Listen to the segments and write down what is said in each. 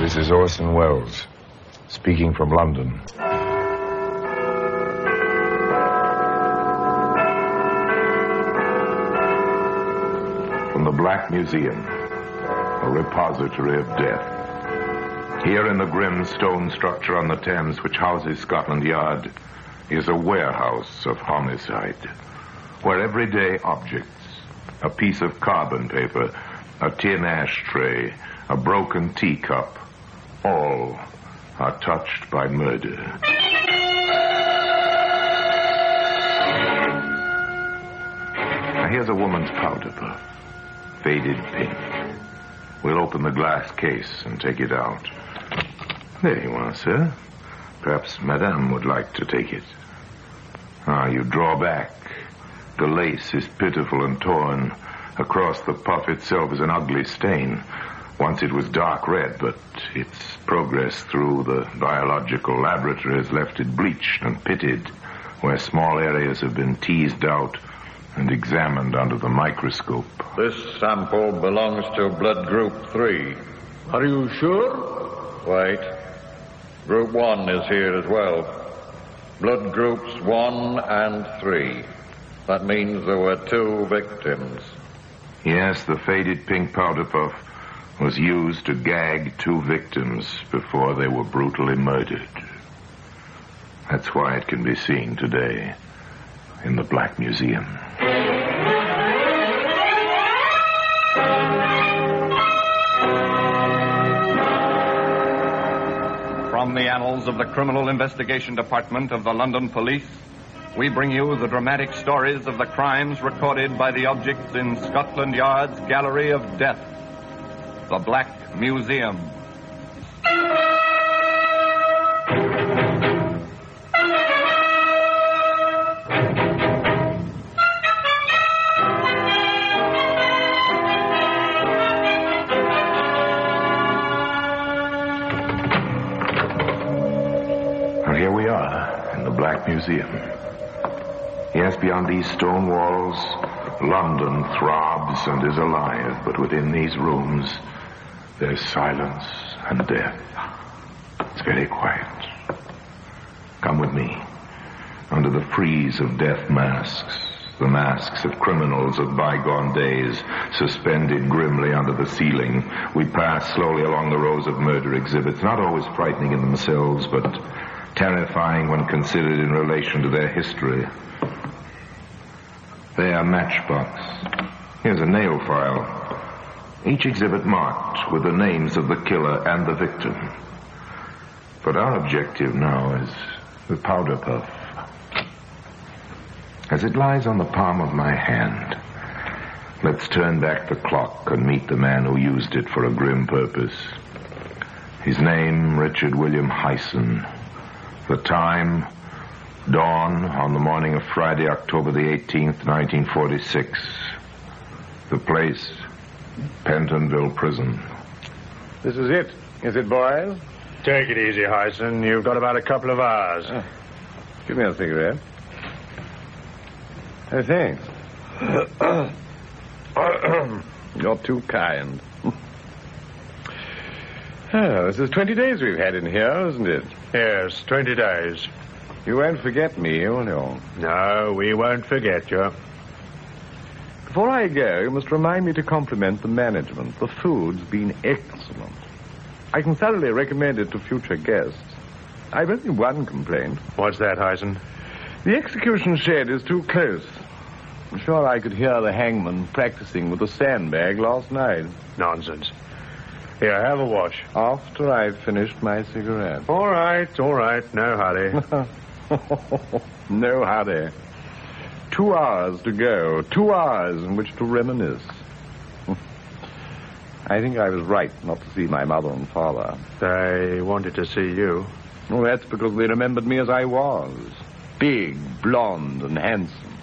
This is Orson Welles, speaking from London. From the Black Museum, a repository of death. Here in the grim stone structure on the Thames which houses Scotland Yard is a warehouse of homicide, where everyday objects, a piece of carbon paper, a tin ashtray, a broken teacup, all are touched by murder. Now here's a woman's powderpuff, faded pink. We'll open the glass case and take it out. There you are, sir. Perhaps Madame would like to take it. You draw back. The lace is pitiful and torn. Across the puff itself is an ugly stain. Once it was dark red, but its progress through the biological laboratory has left it bleached and pitted, where small areas have been teased out and examined under the microscope. This sample belongs to blood group 3. Are you sure? Wait. Group 1 is here as well. Blood groups 1 and 3. That means there were 2 victims. Yes, the faded pink powderpuff was used to gag 2 victims before they were brutally murdered. That's why it can be seen today in the Black Museum. From the annals of the Criminal Investigation Department of the London Police, we bring you the dramatic stories of the crimes recorded by the objects in Scotland Yard's Gallery of Death, the Black Museum. Well, here we are in the Black Museum. Yes, beyond these stone walls, London throbs and is alive, but within these rooms, there's silence and death. It's very quiet. Come with me. Under the frieze of death masks, the masks of criminals of bygone days, suspended grimly under the ceiling, we pass slowly along the rows of murder exhibits, not always frightening in themselves, but terrifying when considered in relation to their history. There, matchbox. Here's a nail file. Each exhibit marked with the names of the killer and the victim. But our objective now is the powderpuff. As it lies on the palm of my hand, let's turn back the clock and meet the man who used it for a grim purpose. His name, Richard William Hyson. The time, dawn on the morning of Friday, October the 18th, 1946. The place, Pentonville Prison. This is it, boys? Take it easy, Hyson. You've got about a couple of hours. Give me a cigarette. Hey, thanks. You're too kind. This is 20 days we've had in here, isn't it? Yes, 20 days. You won't forget me, will you? No, we won't forget you. Before I go, you must remind me to compliment the management. The food's been excellent. I can thoroughly recommend it to future guests. I've only one complaint. What's that, Hyson? The execution shed is too close. I'm sure I could hear the hangman practicing with a sandbag last night. Nonsense. Here, have a wash. After I've finished my cigarette. All right. No hurry. No hurry. 2 hours to go. 2 hours in which to reminisce. I think I was right not to see my mother and father. They wanted to see you. Oh, that's because they remembered me as I was. Big, blonde, and handsome.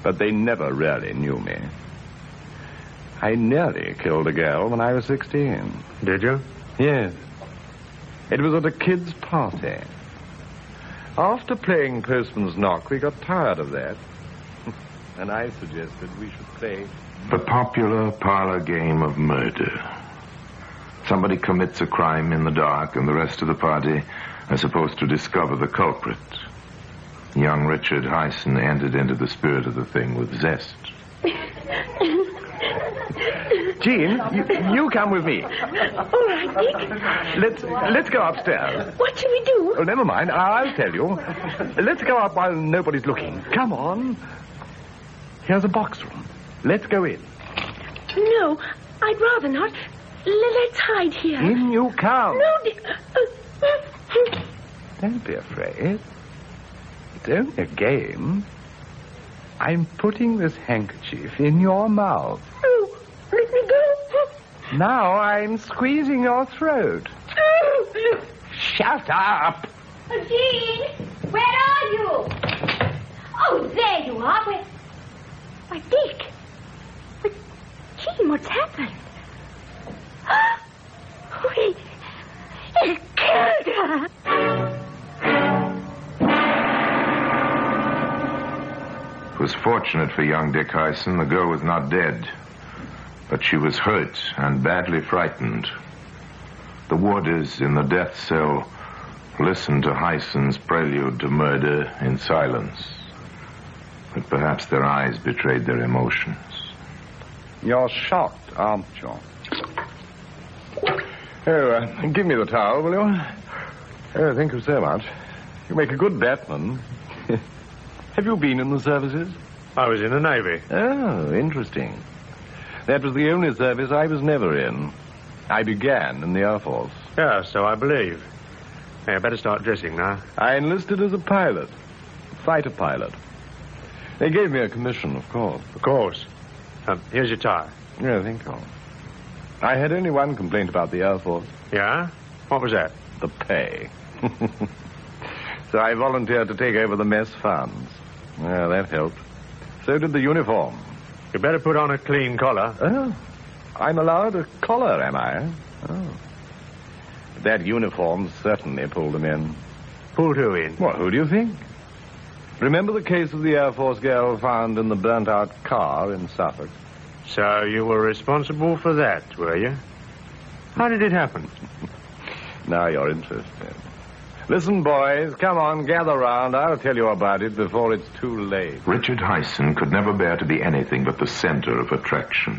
But they never really knew me. I nearly killed a girl when I was 16. Did you? Yes. It was at a kid's party. After playing Postman's Knock, we got tired of that. And I suggested we should play The popular parlor game of murder. Somebody commits a crime in the dark, and the rest of the party are supposed to discover the culprit. Young Richard Hyson entered into the spirit of the thing with zest. Jean, you come with me. All right, Dick. Let's go upstairs. What shall we do? Oh, never mind. I'll tell you. Let's go up while nobody's looking. Come on. Here's a box room. Let's go in. No, I'd rather not. Let's hide here. In you come. No, Dick. Don't be afraid. It's only a game. I'm putting this handkerchief in your mouth. Oh, let me go. Now I'm squeezing your throat. Shut up! Jean, where are you? Oh, there you are. Why, Dick. But, Jean, what's happened? He killed her. It was fortunate for young Dick Hyson the girl was not dead, but she was hurt and badly frightened. The warders in the death cell listened to Hyson's prelude to murder in silence, but perhaps their eyes betrayed their emotions. You're shocked, aren't you? Oh, give me the towel, will you? Oh, thank you so much. You make a good batman. Have you been in the services? I was in the Navy. Oh, interesting. That was the only service I was never in. I began in the Air Force. Yeah, so I believe. Hey, I better start dressing now. I enlisted as a pilot. Fighter pilot. They gave me a commission, of course. Of course. Here's your tie. Yeah, thank you. I had only one complaint about the Air Force. Yeah? What was that? The pay. So I volunteered to take over the mess funds. Well, that helped. So did the uniform. You better put on a clean collar. Oh, I'm allowed a collar, am I? Oh. That uniform certainly pulled them in. Pulled who in? Well, who do you think? Remember the case of the Air Force girl found in the burnt-out car in Suffolk? So you were responsible for that, were you? How did it happen? Now you're interested. Listen, boys, come on, gather round. I'll tell you about it before it's too late. Richard Hyson could never bear to be anything but the center of attraction.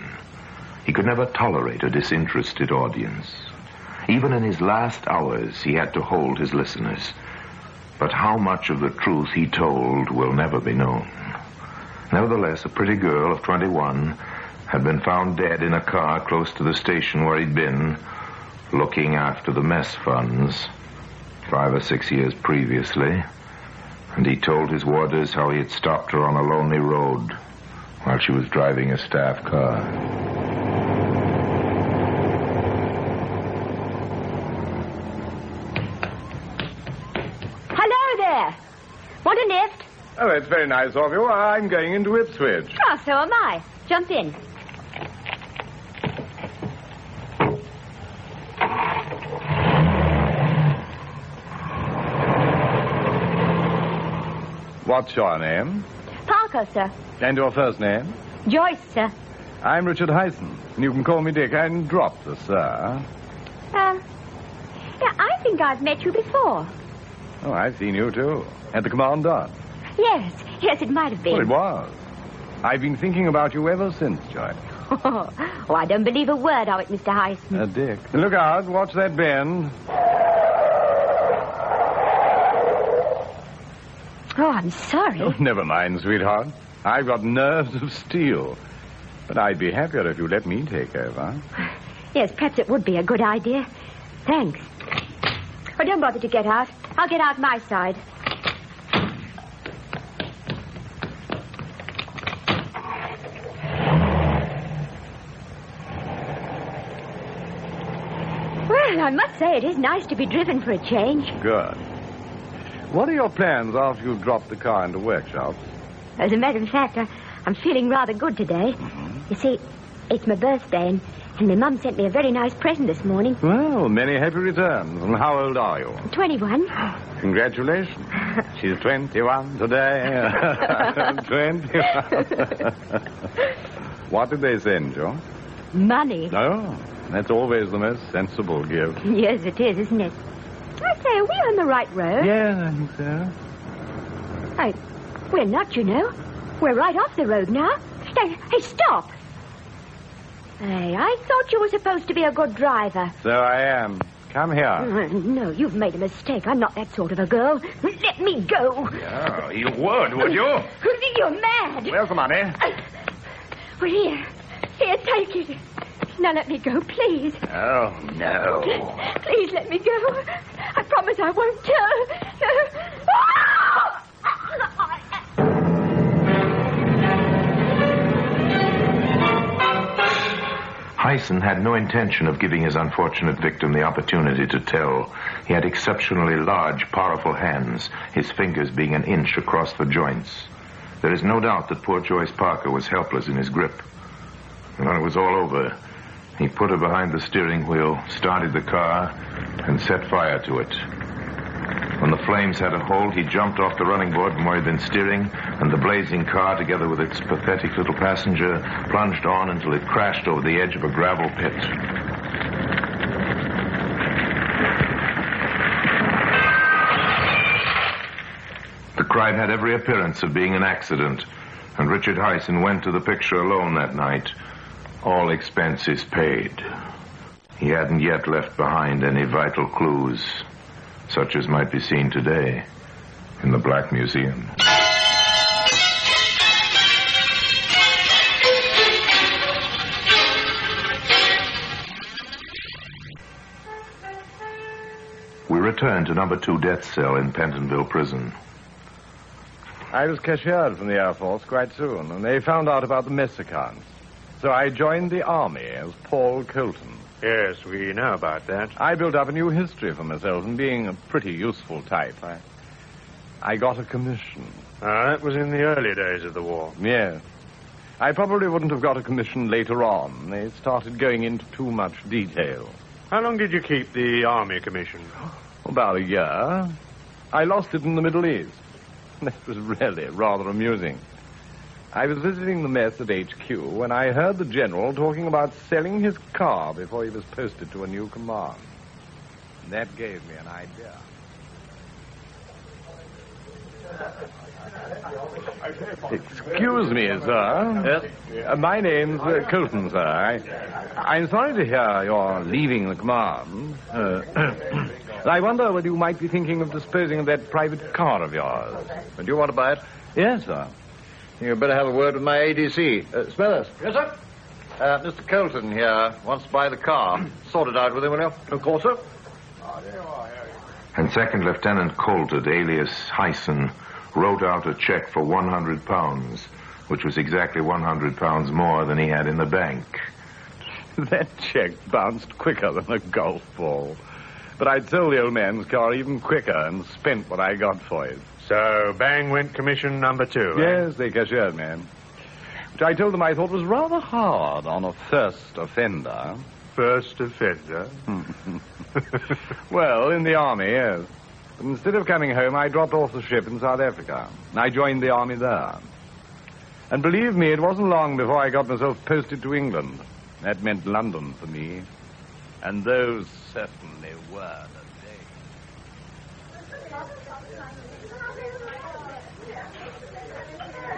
He could never tolerate a disinterested audience. Even in his last hours, he had to hold his listeners. But how much of the truth he told will never be known. Nevertheless, a pretty girl of 21 had been found dead in a car close to the station where he'd been, looking after the mess funds 5 or 6 years previously, and he told his warders how he had stopped her on a lonely road while she was driving a staff car. Hello there. Want a lift? Oh, it's very nice of you. I'm going into Ipswich. Oh, so am I. Jump in. What's your name? Parker, sir. And your first name? Joyce, sir. I'm Richard Hyson. You can call me Dick and drop the sir. Yeah, I think I've met you before. Oh, I've seen you, too. At the Commandant. Yes, it might have been. Well, it was. I've been thinking about you ever since, Joyce. Oh, I don't believe a word of it, Mr. Hyson. Dick. Look out. Watch that bend. Oh, I'm sorry. Oh, never mind, sweetheart. I've got nerves of steel. But I'd be happier if you let me take over. Yes, perhaps it would be a good idea. Thanks. Oh, don't bother to get out. I'll get out my side. Well, I must say it is nice to be driven for a change. Good. What are your plans after you've dropped the car into workshop? As a matter of fact, I'm feeling rather good today. You see, it's my birthday, and my mum sent me a very nice present this morning. Well, many happy returns. And how old are you? 21. Congratulations. She's 21 today. 21. What did they send you? Money. Oh. That's always the most sensible gift. Yes, it is, isn't it? I say, are we on the right road? Yeah, I think so. We're not, you know. We're right off the road now. Hey, stop! Hey, I thought you were supposed to be a good driver. So I am. Come here. No, you've made a mistake. I'm not that sort of a girl. Let me go. Yeah, you would you? You're mad. Where's the money? Well, here. Here, take it. Now let me go, please. Oh, no. Please let me go. I promise I won't tell. Hyson had no intention of giving his unfortunate victim the opportunity to tell. He had exceptionally large, powerful hands, his fingers being an inch across the joints. There is no doubt that poor Joyce Parker was helpless in his grip. And when it was all over, he put her behind the steering wheel, started the car, and set fire to it. When the flames had a hold, he jumped off the running board from where he'd been steering, and the blazing car, together with its pathetic little passenger, plunged on until it crashed over the edge of a gravel pit. The crime had every appearance of being an accident, and Richard Hyson went to the picture alone that night, all expenses paid. He hadn't yet left behind any vital clues, such as might be seen today in the Black Museum. We returned to number 2 death cell in Pentonville Prison. I was cashiered from the Air Force quite soon, and they found out about the mess accounts. So I joined the Army as Paul Colton. Yes, we know about that. I built up a new history for myself, and being a pretty useful type, I got a commission. That was in the early days of the war. Yes. I probably wouldn't have got a commission later on. They started going into too much detail. How long did you keep the Army commission? About a year. I lost it in the Middle East. That was really rather amusing. I was visiting the mess at HQ when I heard the general talking about selling his car before he was posted to a new command. And that gave me an idea. Excuse me, sir. Yes? My name's Colton, sir. I'm sorry to hear you're leaving the command. I wonder whether you might be thinking of disposing of that private car of yours. Do you want to buy it? Yes, sir. You'd better have a word with my ADC. Smithers. Yes, sir? Mr. Colton here wants to buy the car. Sort it out with him, will you? Of course, sir. And Second Lieutenant Colton, alias Hyson, wrote out a check for £100, which was exactly £100 more than he had in the bank. That check bounced quicker than a golf ball. But I sold the old man's car even quicker and spent what I got for it. So, bang went commission number 2. Yes, they cashiered me. Which I told them I thought was rather hard on a first offender. First offender? Well, in the Army, yes. But instead of coming home, I dropped off the ship in South Africa. I joined the Army there. And believe me, it wasn't long before I got myself posted to England. That meant London for me. And those certainly were the days.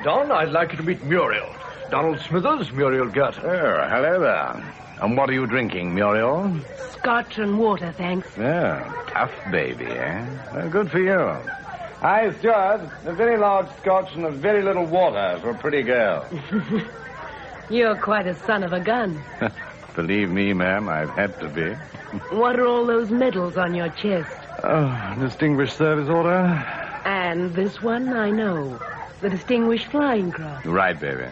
Don, I'd like you to meet Muriel. Donald Smithers, Muriel Gerton. Oh, hello there. And what are you drinking, Muriel? Scotch and water, thanks. Oh, tough baby, eh? Well, good for you. Hi, Stuart. A very large scotch and a very little water for a pretty girl. You're quite a son of a gun. Believe me, ma'am, I've had to be. What are all those medals on your chest? Oh, Distinguished Service Order. And this one, I know. The Distinguished Flying Cross. Right, baby.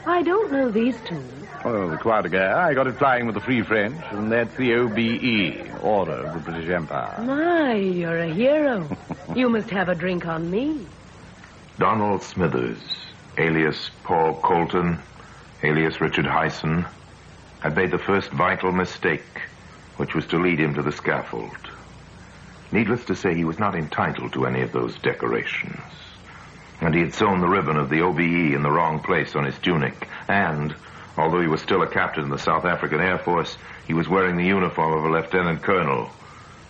I don't know these two. Oh, quite a guy. I got it flying with the Free French, and that's the OBE, Order of the British Empire. My, you're a hero. You must have a drink on me. Donald Smithers, alias Paul Colton, alias Richard Hyson, had made the first vital mistake, which was to lead him to the scaffold. Needless to say, he was not entitled to any of those decorations. And he had sewn the ribbon of the OBE in the wrong place on his tunic. And, although he was still a captain in the South African Air Force, He was wearing the uniform of a lieutenant colonel.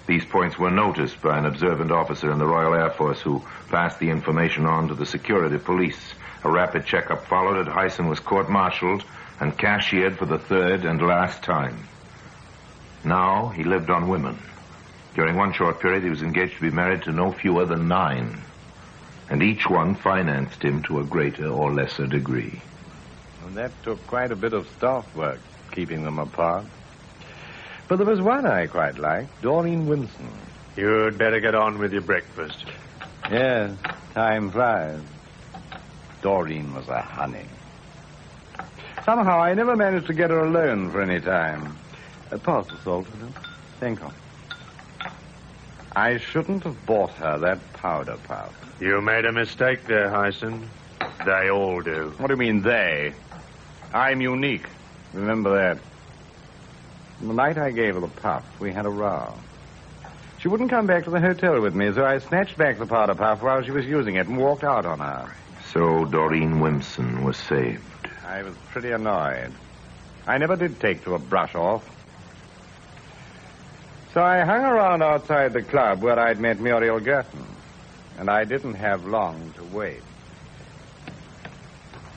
These points were noticed by an observant officer in the Royal Air Force who passed the information on to the security police. A rapid checkup followed, and Hyson was court-martialed and cashiered for the third and last time. Now he lived on women. During one short period, he was engaged to be married to no fewer than 9. And each one financed him to a greater or lesser degree. And that took quite a bit of staff work, keeping them apart. But there was one I quite liked, Doreen Wilson. You'd better get on with your breakfast. Yes, time flies. Doreen was a honey. Somehow I never managed to get her alone for any time. Pass the salt, will you? Thank you. I shouldn't have bought her that Powderpuff. You made a mistake there, Hyson. They all do. What do you mean, they? I'm unique. Remember that. The night I gave her the puff, we had a row. She wouldn't come back to the hotel with me, so I snatched back the Powderpuff while she was using it and walked out on her. So Doreen Wilson was saved. I was pretty annoyed. I never did take to a brush-off. So I hung around outside the club where I'd met Muriel Gerton, and I didn't have long to wait.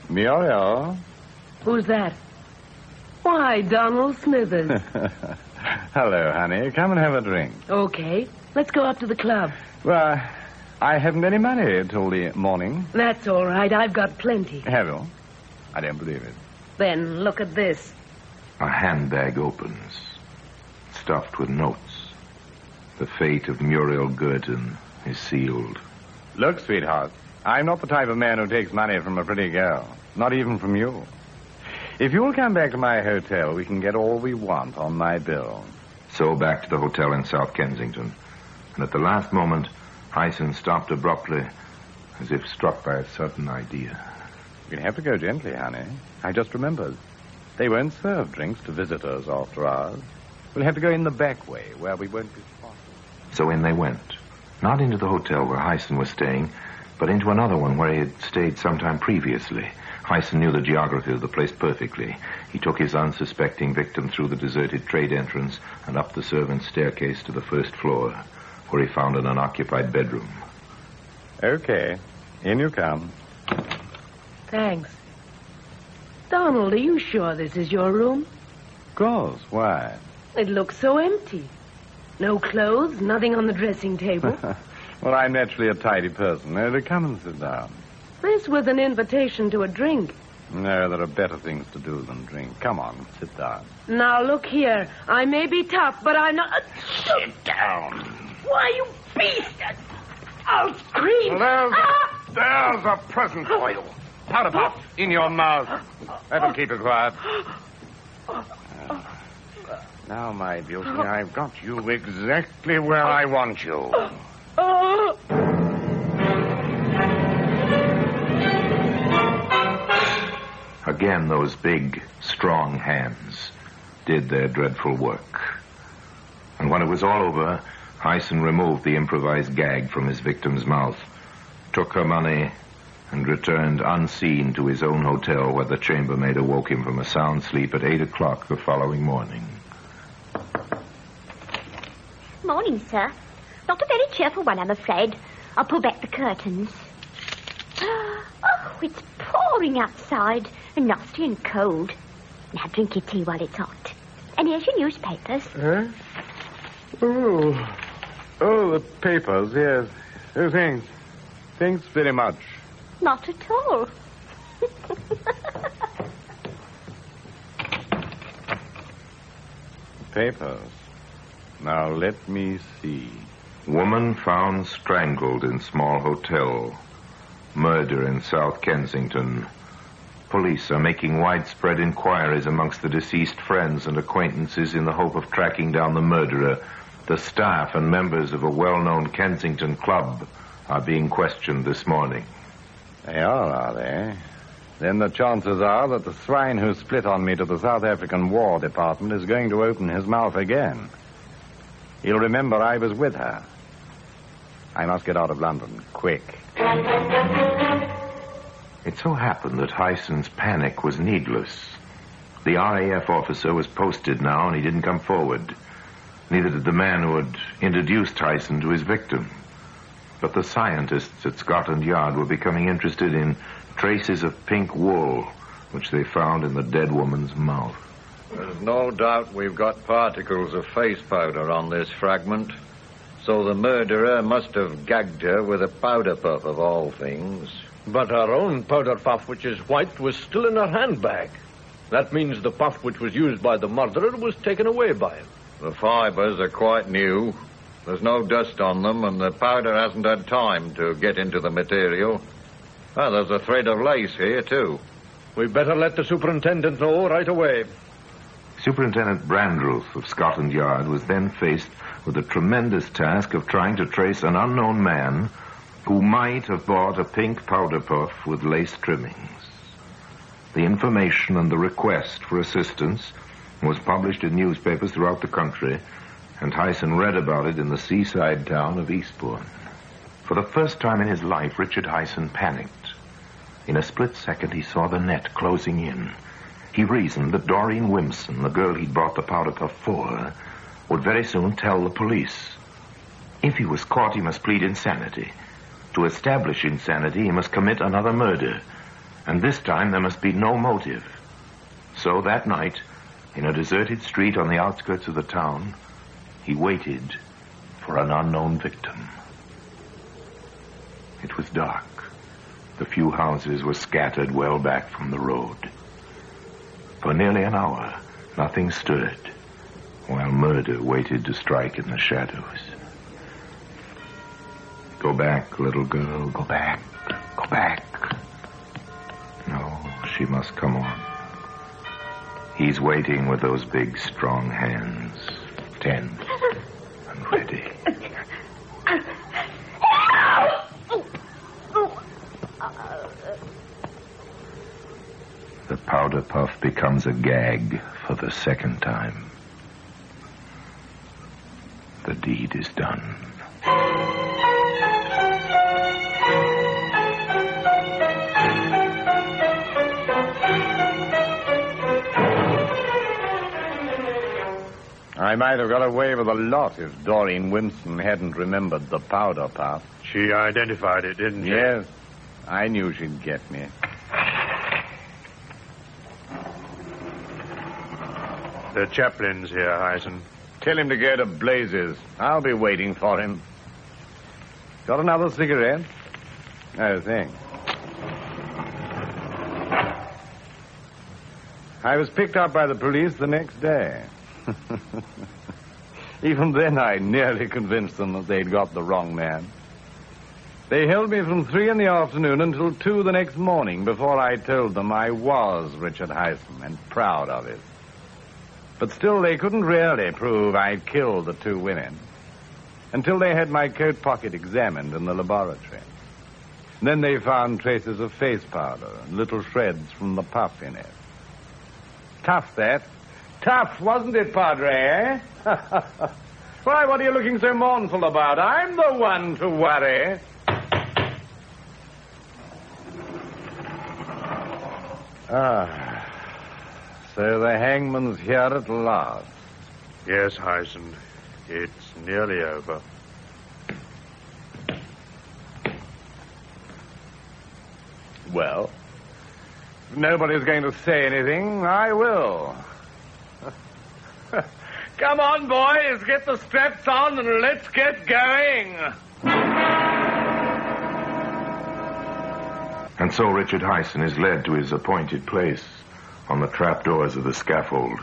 Muriel? Who's that? Why, Donald Smithers. Hello, honey. Come and have a drink. Okay. Let's go up to the club. Well, I haven't any money till the morning. That's all right. I've got plenty. Have you? I don't believe it. Then look at this. A handbag opens, stuffed with notes. The fate of Muriel Gerton is sealed. Look, sweetheart, I'm not the type of man who takes money from a pretty girl. Not even from you. If you'll come back to my hotel, we can get all we want on my bill. So back to the hotel in South Kensington. And at the last moment, Hyson stopped abruptly, as if struck by a sudden idea. You'll have to go gently, honey. I just remembered. They won't serve drinks to visitors after hours. We'll have to go in the back way, where we won't be spotted. So in they went. Not into the hotel where Hyson was staying, but into another one where he had stayed sometime previously. Hyson knew the geography of the place perfectly. He took his unsuspecting victim through the deserted trade entrance and up the servants' staircase to the first floor, where he found an unoccupied bedroom. Okay. In you come. Thanks. Donald, are you sure this is your room? Of course. Why? It looks so empty. No clothes, nothing on the dressing table. Well, I'm naturally a tidy person. Now, come and sit down. This was an invitation to a drink. No, there are better things to do than drink. Come on, sit down. Now, look here. I may be tough, but I'm not... Sit down. Why, you beast! I'll scream! There's a present for you. Powderpuff, in your mouth. That'll keep it quiet. Now, my beauty, I've got you exactly where I want you. Again, those big, strong hands did their dreadful work. And when it was all over, Hyson removed the improvised gag from his victim's mouth, took her money, and returned unseen to his own hotel, where the chambermaid awoke him from a sound sleep at 8 o'clock the following morning. Morning, sir. Not a very cheerful one, I'm afraid. I'll pull back the curtains. Oh, it's pouring outside, and nasty and cold. Now drink your tea while it's hot. And here's your newspapers. Huh? Oh, the papers, yes. Oh, thanks. Thanks very much. Not at all. Papers. Now, let me see. Woman found strangled in small hotel. Murder in South Kensington. Police are making widespread inquiries amongst the deceased friends and acquaintances in the hope of tracking down the murderer. The staff and members of a well-known Kensington club are being questioned this morning. They are they? Then the chances are that the swine who split on me to the South African War Department is going to open his mouth again. He'll remember I was with her. I must get out of London, quick. It so happened that Hyson's panic was needless. The RAF officer was posted now, and he didn't come forward. Neither did the man who had introduced Tyson to his victim. But the scientists at Scotland Yard were becoming interested in traces of pink wool, which they found in the dead woman's mouth. There's no doubt we've got particles of face powder on this fragment. So the murderer must have gagged her with a powder puff of all things. But our own powder puff, which is white, was still in her handbag. That means the puff which was used by the murderer was taken away by him. The fibers are quite new. There's no dust on them, and the powder hasn't had time to get into the material. Well, there's a thread of lace here, too. We'd better let the superintendent know right away. Superintendent Brandruth of Scotland Yard was then faced with the tremendous task of trying to trace an unknown man who might have bought a pink powder puff with lace trimmings. The information and the request for assistance was published in newspapers throughout the country, and Tyson read about it in the seaside town of Eastbourne. For the first time in his life, Richard Hyson panicked. In a split second, he saw the net closing in. He reasoned that Doreen Wimpson, the girl he'd bought the powder puff for, would very soon tell the police. If he was caught, he must plead insanity. To establish insanity, he must commit another murder. And this time, there must be no motive. So that night, in a deserted street on the outskirts of the town, he waited for an unknown victim. It was dark. The few houses were scattered well back from the road. For nearly an hour, nothing stirred, while murder waited to strike in the shadows. Go back, little girl, go back, go back. No, she must come on. He's waiting with those big, strong hands, tense and ready. The powder puff becomes a gag for the second time. The deed is done. I might have got away with a lot if Doreen Wimpson hadn't remembered the powder puff. She identified it, didn't she? Yes, I knew she'd get me. The chaplain's here, Hyson. Tell him to go to blazes. I'll be waiting for him. Got another cigarette? No, thanks. I was picked up by the police the next day. Even then, I nearly convinced them that they'd got the wrong man. They held me from 3 in the afternoon until 2 the next morning before I told them I was Richard Hyson and proud of it. But still, they couldn't really prove I'd killed the 2 women until they had my coat pocket examined in the laboratory. Then they found traces of face powder and little shreds from the puff in it. Tough, that. Tough, wasn't it, Padre, eh? Why, what are you looking so mournful about? I'm the one to worry. So the hangman's here at last. Yes, Hyson. It's nearly over. Well, if nobody's going to say anything, I will. Come on, boys, get the straps on and let's get going. And so Richard Hyson is led to his appointed place on the trapdoors of the scaffold.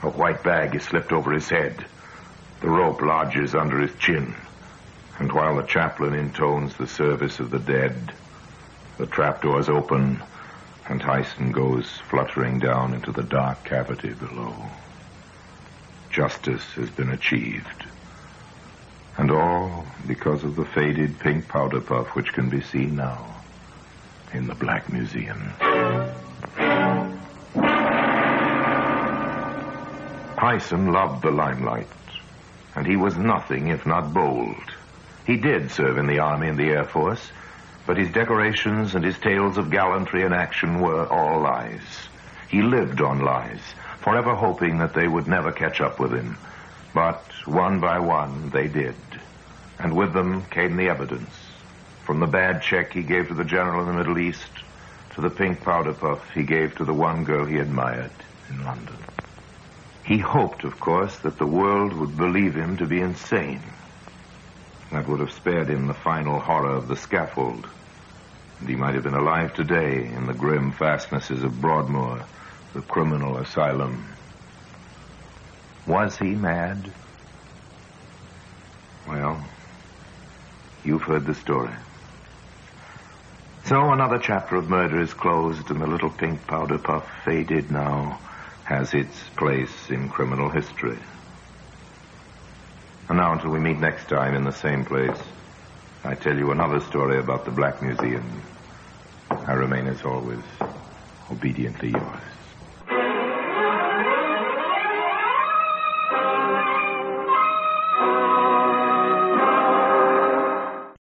A white bag is slipped over his head. The rope lodges under his chin. And while the chaplain intones the service of the dead, the trapdoors open and Hyson goes fluttering down into the dark cavity below. Justice has been achieved. And all because of the faded pink powder puff which can be seen now in the Black Museum. Hyson loved the limelight, and he was nothing if not bold. He did serve in the Army and the Air Force, but his decorations and his tales of gallantry and action were all lies. He lived on lies, forever hoping that they would never catch up with him. But one by one, they did. And with them came the evidence. From the bad check he gave to the general in the Middle East, to the pink powder puff he gave to the one girl he admired in London. He hoped, of course, that the world would believe him to be insane. That would have spared him the final horror of the scaffold. And he might have been alive today in the grim fastnesses of Broadmoor, the criminal asylum. Was he mad? Well, you've heard the story. So another chapter of murder is closed, and the little pink powder puff, faded now, has its place in criminal history. And now, until we meet next time in the same place, I tell you another story about the Black Museum. I remain, as always, obediently yours.